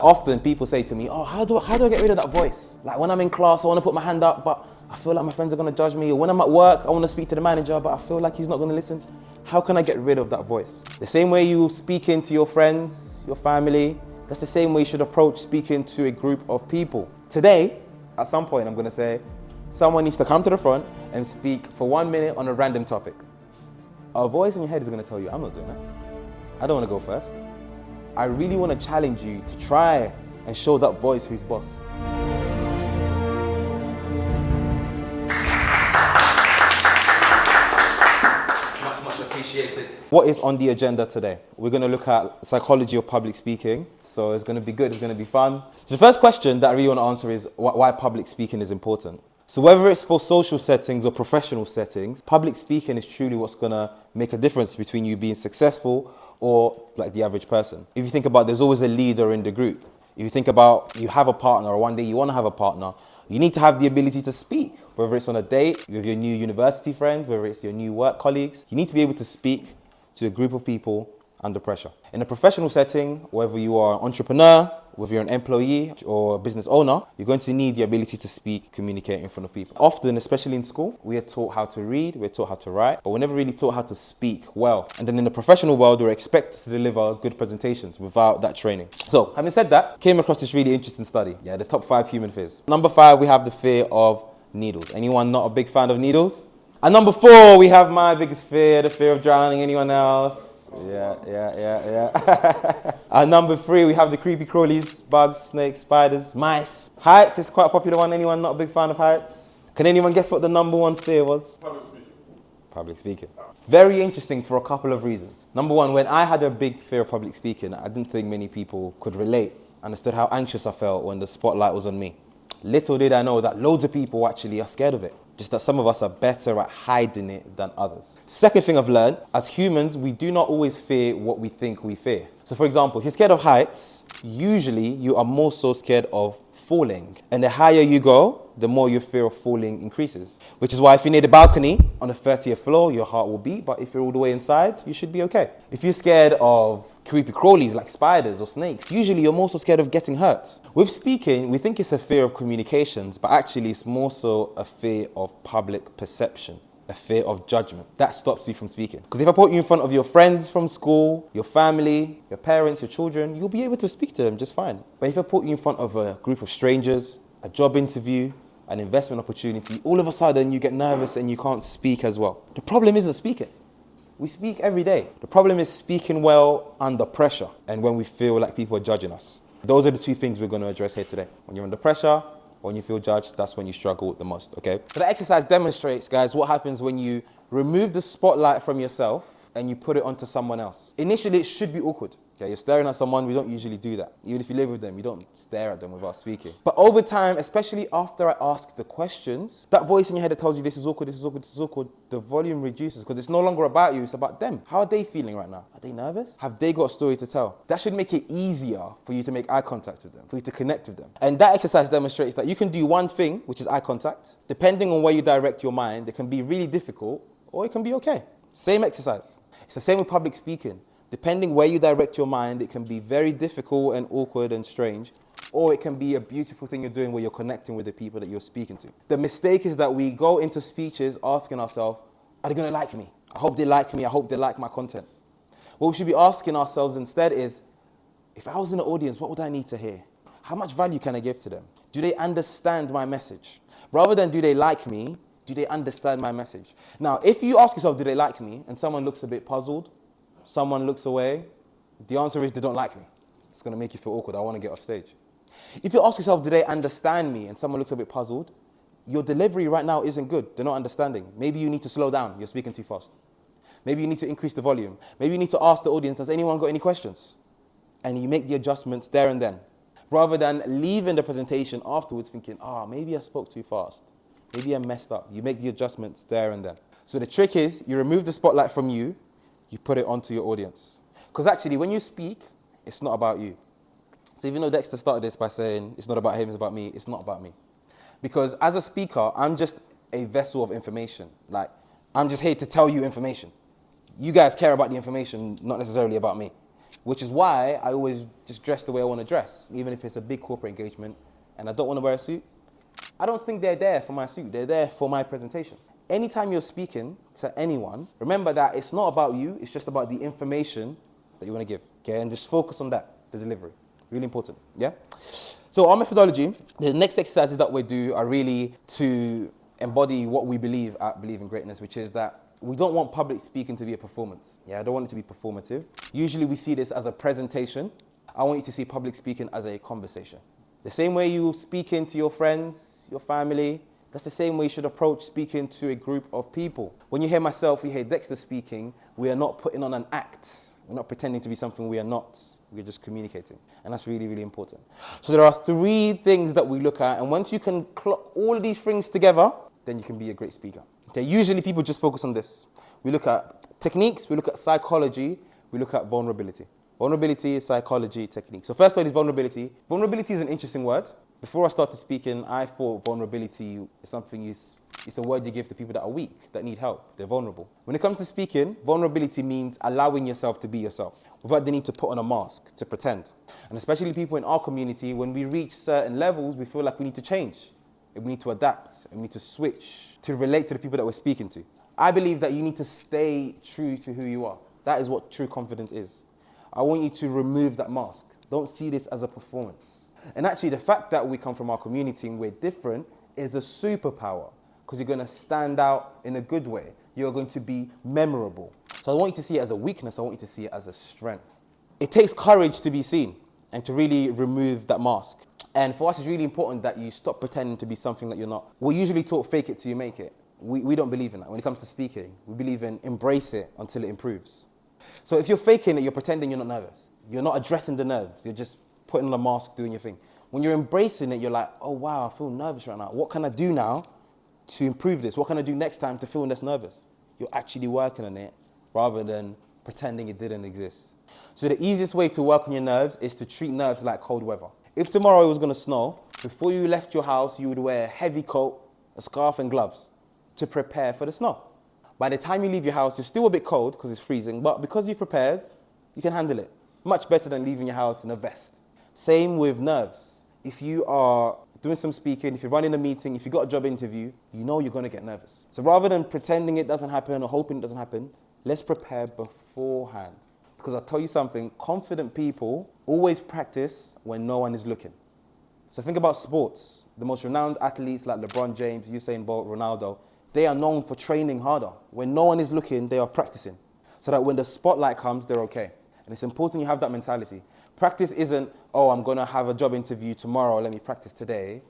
Often people say to me, oh, how do I get rid of that voice? Like when I'm in class, I want to put my hand up, but I feel like my friends are going to judge me. Or when I'm at work, I want to speak to the manager, but I feel like he's not going to listen. How can I get rid of that voice? The same way you speak into your friends, your family, that's the same way you should approach speaking to a group of people. Today, at some point, I'm going to say, someone needs to come to the front and speak for 1 minute on a random topic. A voice in your head is going to tell you, I'm not doing that. I don't want to go first. I really want to challenge you to try and show that voice who's boss. Much appreciated. What is on the agenda today? We're going to look at psychology of public speaking. So it's going to be good, it's going to be fun. So the first question that I really want to answer is why public speaking is important. So whether it's for social settings or professional settings, public speaking is truly what's going to make a difference between you being successful or like the average person. If you think about, there's always a leader in the group. If you think about, you have a partner or one day you want to have a partner, you need to have the ability to speak, whether it's on a date with your new university friends, whether it's your new work colleagues. You need to be able to speak to a group of people under pressure. In a professional setting, whether you are an entrepreneur, whether you're an employee or a business owner, you're going to need the ability to speak, communicate in front of people. Often, especially in school, we are taught how to read, we're taught how to write, but we're never really taught how to speak well. And then in the professional world, we're expected to deliver good presentations without that training. So, having said that, came across this really interesting study. Yeah, the top 5 human fears. Number 5, we have the fear of needles. Anyone not a big fan of needles? And number 4, we have my biggest fear, the fear of drowning. Anyone else? Yeah. And number 3, we have the creepy crawlies, bugs, snakes, spiders, mice. Heights is quite a popular one. Anyone not a big fan of heights? Can anyone guess what the number 1 fear was? Public speaking. Public speaking. Very interesting for a couple of reasons. Number 1, when I had a big fear of public speaking, I didn't think many people could relate. Understood how anxious I felt when the spotlight was on me. Little did I know that loads of people actually are scared of it. Just that some of us are better at hiding it than others. Second thing I've learned, as humans, we do not always fear what we think we fear. So for example, if you're scared of heights, usually you are more so scared of falling. And the higher you go, the more your fear of falling increases. Which is why if you're near the balcony on the 30th floor, your heart will beat, but if you're all the way inside, you should be okay. If you're scared of creepy crawlies like spiders or snakes, usually you're more so scared of getting hurt. With speaking, we think it's a fear of communications, but actually it's more so a fear of public perception, a fear of judgment. That stops you from speaking. Because if I put you in front of your friends from school, your family, your parents, your children, you'll be able to speak to them just fine. But if I put you in front of a group of strangers, a job interview, an investment opportunity, all of a sudden you get nervous and you can't speak as well. The problem isn't speaking. We speak every day. The problem is speaking well under pressure and when we feel like people are judging us. Those are the 2 things we're going to address here today. When you're under pressure, when you feel judged, that's when you struggle the most, okay? So the exercise demonstrates, guys, what happens when you remove the spotlight from yourself and you put it onto someone else. Initially, it should be awkward. Okay, you're staring at someone, we don't usually do that. Even if you live with them, you don't stare at them without speaking. But over time, especially after I ask the questions, that voice in your head that tells you this is awkward, this is awkward, this is awkward, the volume reduces because it's no longer about you, it's about them. How are they feeling right now? Are they nervous? Have they got a story to tell? That should make it easier for you to make eye contact with them, for you to connect with them. And that exercise demonstrates that you can do one thing, which is eye contact. Depending on where you direct your mind, it can be really difficult or it can be okay. Same exercise. It's the same with public speaking. Depending where you direct your mind, it can be very difficult and awkward and strange, or it can be a beautiful thing you're doing where you're connecting with the people that you're speaking to. The mistake is that we go into speeches asking ourselves, are they going to like me? I hope they like me. I hope they like my content. What we should be asking ourselves instead is, if I was in the audience, what would I need to hear? How much value can I give to them? Do they understand my message? Rather than do they like me, do they understand my message? Now, if you ask yourself, do they like me? And someone looks a bit puzzled, someone looks away, the answer is they don't like me. It's going to make you feel awkward. I want to get off stage. If you ask yourself, do they understand me? And someone looks a bit puzzled, your delivery right now isn't good. They're not understanding. Maybe you need to slow down. You're speaking too fast. Maybe you need to increase the volume. Maybe you need to ask the audience, does anyone got any questions? And you make the adjustments there and then. Rather than leaving the presentation afterwards thinking, maybe I spoke too fast. Maybe I messed up. You make the adjustments there and then. So the trick is, you remove the spotlight from you, you put it onto your audience. Because actually, when you speak, it's not about you. So even though Dexter started this by saying, it's not about him, it's about me, it's not about me. Because as a speaker, I'm just a vessel of information. Like, I'm just here to tell you information. You guys care about the information, not necessarily about me. which is why I always just dress the way I want to dress, even if it's a big corporate engagement and I don't want to wear a suit. I don't think they're there for my suit. They're there for my presentation. Anytime you're speaking to anyone, remember that it's not about you. It's just about the information that you want to give. Okay, and just focus on that, the delivery. Really important. Yeah. So our methodology, the next exercises that we do are really to embody what we believe at Believe in Greatness, which is that we don't want public speaking to be a performance. Yeah, I don't want it to be performative. Usually we see this as a presentation. I want you to see public speaking as a conversation. The same way you speak into your friends, your family, that's the same way you should approach speaking to a group of people. When you hear myself, you hear Dexter speaking, we are not putting on an act. We're not pretending to be something we are not. We're just communicating. And that's really, really important. So there are 3 things that we look at. And once you can clock all of these things together, then you can be a great speaker. Okay, usually people just focus on this. We look at techniques, we look at psychology, we look at vulnerability. Vulnerability is psychology, technique. So first one is vulnerability. Vulnerability is an interesting word. Before I started speaking, I thought vulnerability is something it's a word you give to people that are weak, that need help, they're vulnerable. When it comes to speaking, vulnerability means allowing yourself to be yourself without the need to put on a mask, to pretend. And especially people in our community, when we reach certain levels, we feel like we need to change. We need to adapt, and we need to switch to relate to the people that we're speaking to. I believe that you need to stay true to who you are. That is what true confidence is. I want you to remove that mask. Don't see this as a performance. And actually, the fact that we come from our community and we're different is a superpower, because you're going to stand out in a good way. You're going to be memorable. So I want you to see it as a weakness. I want you to see it as a strength. It takes courage to be seen and to really remove that mask. And for us, it's really important that you stop pretending to be something that you're not. We usually talk fake it till you make it. We don't believe in that. When it comes to speaking, we believe in embrace it until it improves. So if you're faking it, you're pretending you're not nervous. You're not addressing the nerves. You're just putting on a mask, doing your thing. When you're embracing it, you're like, oh, wow, I feel nervous right now. What can I do now to improve this? What can I do next time to feel less nervous? You're actually working on it rather than pretending it didn't exist. So the easiest way to work on your nerves is to treat nerves like cold weather. If tomorrow it was going to snow, before you left your house, you would wear a heavy coat, a scarf and gloves to prepare for the snow. By the time you leave your house, you're still a bit cold because it's freezing, but because you've prepared, you can handle it. Much better than leaving your house in a vest. Same with nerves. If you are doing some speaking, if you're running a meeting, if you've got a job interview, you know you're going to get nervous. So rather than pretending it doesn't happen or hoping it doesn't happen, let's prepare beforehand. Because I'll tell you something, confident people always practice when no one is looking. So think about sports. The most renowned athletes like LeBron James, Usain Bolt, Ronaldo, they are known for training harder. When no one is looking, they are practicing. So that when the spotlight comes, they're okay. And it's important you have that mentality. Practice isn't, oh, I'm going to have a job interview tomorrow, let me practice today.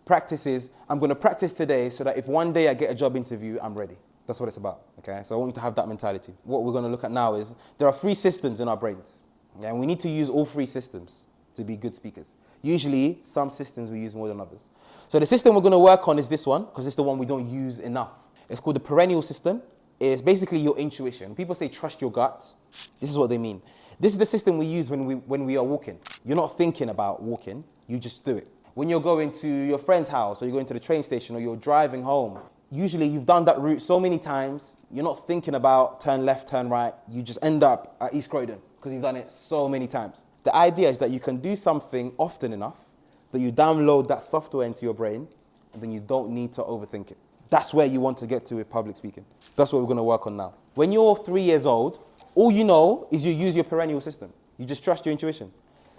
Practice is, I'm going to practice today so that if one day I get a job interview, I'm ready. That's what it's about, okay? So I want you to have that mentality. What we're going to look at now is there are 3 systems in our brains. Yeah? And we need to use all 3 systems to be good speakers. Usually, some systems we use more than others. So the system we're going to work on is this one, because it's the one we don't use enough. It's called the perennial system. It's basically your intuition. People say trust your guts. This is what they mean. This is the system we use when we are walking. You're not thinking about walking, you just do it. When you're going to your friend's house, or you're going to the train station, or you're driving home, usually you've done that route so many times, you're not thinking about turn left, turn right, you just end up at East Croydon because you've done it so many times. The idea is that you can do something often enough that you download that software into your brain and then you don't need to overthink it. That's where you want to get to with public speaking. That's what we're going to work on now. When you're 3 years old, all you know is you use your perennial system. You just trust your intuition.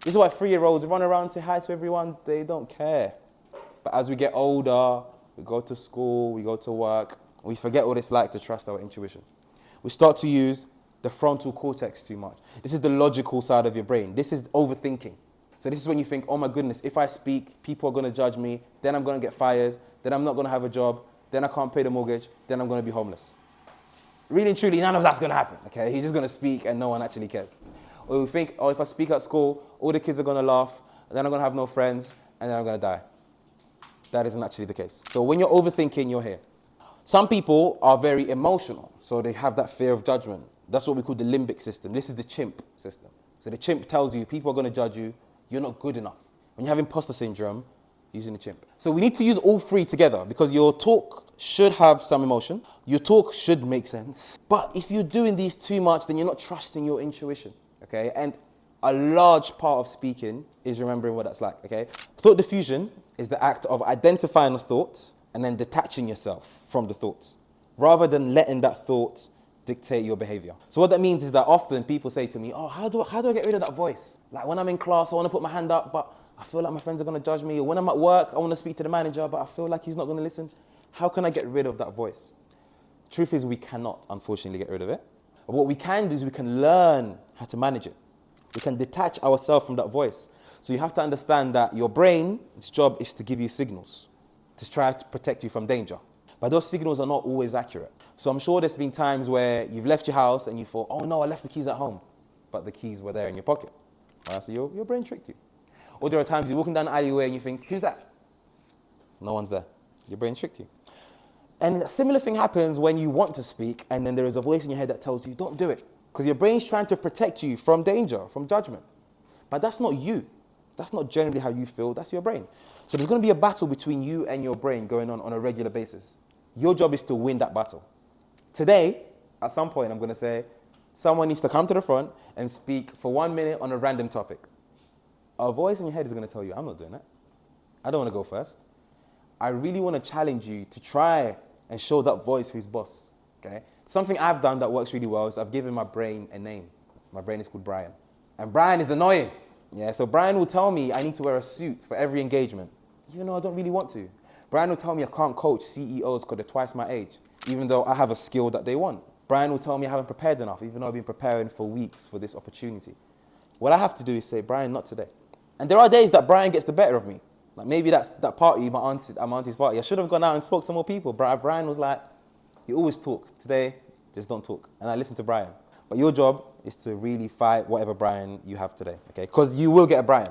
This is why 3-year-olds run around and say hi to everyone. They don't care. But as we get older, we go to school, we go to work, we forget what it's like to trust our intuition. We start to use the frontal cortex too much. This is the logical side of your brain. This is overthinking. So this is when you think, oh my goodness, if I speak, people are going to judge me, then I'm going to get fired, then I'm not going to have a job, then I can't pay the mortgage, then I'm going to be homeless. Really and truly, none of that's going to happen, okay? You're just going to speak and no one actually cares. Or you think, oh, if I speak at school, all the kids are going to laugh, then I'm going to have no friends, and then I'm going to die. That isn't actually the case. So when you're overthinking, you're here. Some people are very emotional, so they have that fear of judgment. That's what we call the limbic system. This is the chimp system. So the chimp tells you people are going to judge you, you're not good enough. When you have imposter syndrome, you're using the chimp. So we need to use all 3 together because your talk should have some emotion. Your talk should make sense. But if you're doing these too much, then you're not trusting your intuition, okay? And A large part of speaking is remembering what that's like, okay? Thought diffusion is the act of identifying a thought and then detaching yourself from the thoughts, rather than letting that thought dictate your behavior. So what that means is that often people say to me, oh, how do I get rid of that voice? Like when I'm in class, I want to put my hand up, but I feel like my friends are going to judge me. Or when I'm at work, I want to speak to the manager, but I feel like he's not going to listen. How can I get rid of that voice? Truth is, we cannot, unfortunately, get rid of it. But what we can do is we can learn how to manage it. We can detach ourselves from that voice. So you have to understand that your brain, its job is to give you signals, to try to protect you from danger. But those signals are not always accurate. So I'm sure there's been times where you've left your house and you thought, oh no, I left the keys at home. But the keys were there in your pocket. So your brain tricked you. Or there are times you're walking down the alleyway and you think, who's that? No one's there. Your brain tricked you. And a similar thing happens when you want to speak and then there is a voice in your head that tells you, don't do it. Because your brain's trying to protect you from danger, from judgment. But that's not you. That's not generally how you feel. That's your brain. So there's going to be a battle between you and your brain going on a regular basis. Your job is to win that battle. Today, at some point, I'm going to say, someone needs to come to the front and speak for 1 minute on a random topic. A voice in your head is going to tell you, I'm not doing that. I don't want to go first. I really want to challenge you to try and show that voice who's boss. Okay? Something I've done that works really well is I've given my brain a name. My brain is called Brian. And Brian is annoying. Yeah, so Brian will tell me I need to wear a suit for every engagement, even though I don't really want to. Brian will tell me I can't coach CEOs because they're twice my age, even though I have a skill that they want. Brian will tell me I haven't prepared enough, even though I've been preparing for weeks for this opportunity. What I have to do is say, Brian, not today. And there are days that Brian gets the better of me. Like maybe that's that party, my auntie's party. I should have gone out and spoke to more people. Brian was like, you always talk. Today, just don't talk. And I listened to Brian. But your job is to really fight whatever Brian you have today, okay? Because you will get a Brian.